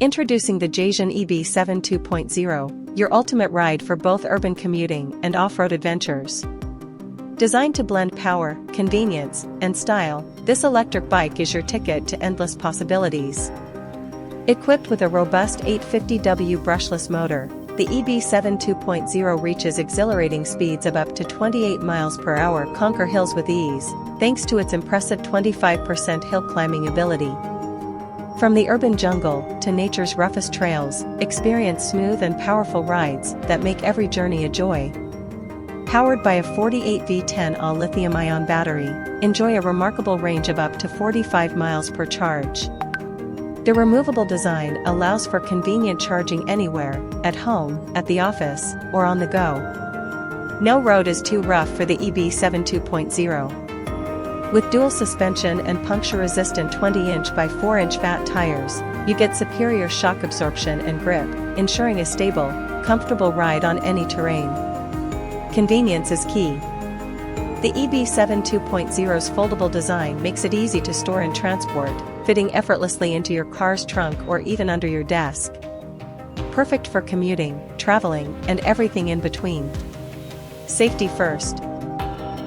Introducing the Jasion EB7 2.0, your ultimate ride for both urban commuting and off-road adventures. Designed to blend power, convenience, and style, this electric bike is your ticket to endless possibilities. Equipped with a robust 850W brushless motor, the EB7 2.0 reaches exhilarating speeds of up to 28 miles per hour, conquer hills with ease, thanks to its impressive 25% hill climbing ability. From the urban jungle to nature's roughest trails, experience smooth and powerful rides that make every journey a joy. Powered by a 48V 10AH lithium-ion battery, enjoy a remarkable range of up to 45 miles per charge. The removable design allows for convenient charging anywhere, at home, at the office, or on the go. No road is too rough for the EB7 2.0. With dual suspension and puncture-resistant 20-inch by 4-inch fat tires, you get superior shock absorption and grip, ensuring a stable, comfortable ride on any terrain. Convenience is key. The EB7 2.0's foldable design makes it easy to store and transport, fitting effortlessly into your car's trunk or even under your desk. Perfect for commuting, traveling, and everything in between. Safety first.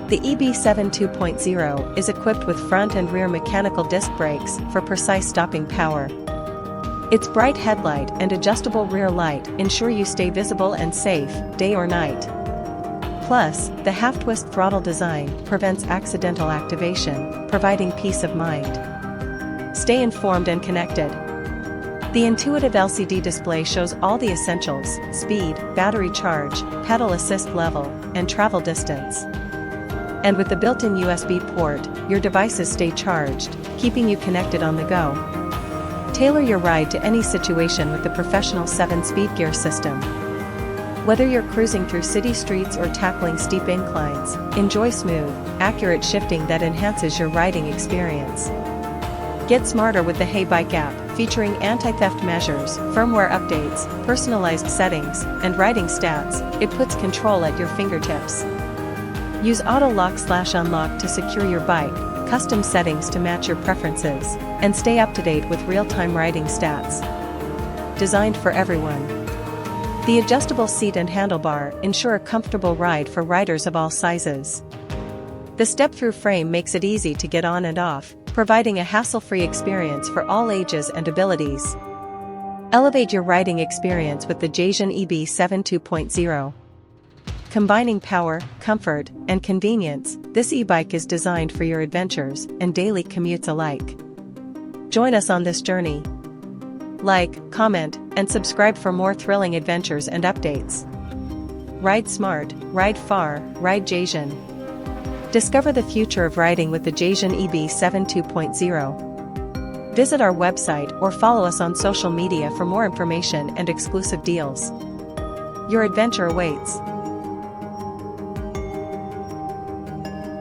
The EB7 2.0 is equipped with front and rear mechanical disc brakes for precise stopping power. Its bright headlight and adjustable rear light ensure you stay visible and safe, day or night. Plus, the half-twist throttle design prevents accidental activation, providing peace of mind. Stay informed and connected. The intuitive LCD display shows all the essentials: speed, battery charge, pedal assist level, and travel distance. And with the built-in USB port, your devices stay charged, keeping you connected on the go. Tailor your ride to any situation with the professional 7-speed gear system. Whether you're cruising through city streets or tackling steep inclines, enjoy smooth, accurate shifting that enhances your riding experience. Get smarter with the Ebike app, featuring anti-theft measures, firmware updates, personalized settings, and riding stats. It puts control at your fingertips. Use auto lock/unlock to secure your bike, custom settings to match your preferences, and stay up to date with real-time riding stats. Designed for everyone. The adjustable seat and handlebar ensure a comfortable ride for riders of all sizes. The step-through frame makes it easy to get on and off, providing a hassle-free experience for all ages and abilities. Elevate your riding experience with the Jasion EB7 2.0. Combining power, comfort, and convenience, this e-bike is designed for your adventures and daily commutes alike. Join us on this journey. Like, comment, and subscribe for more thrilling adventures and updates. Ride smart, ride far, ride Jasion. Discover the future of riding with the Jasion EB7 2.0. Visit our website or follow us on social media for more information and exclusive deals. Your adventure awaits.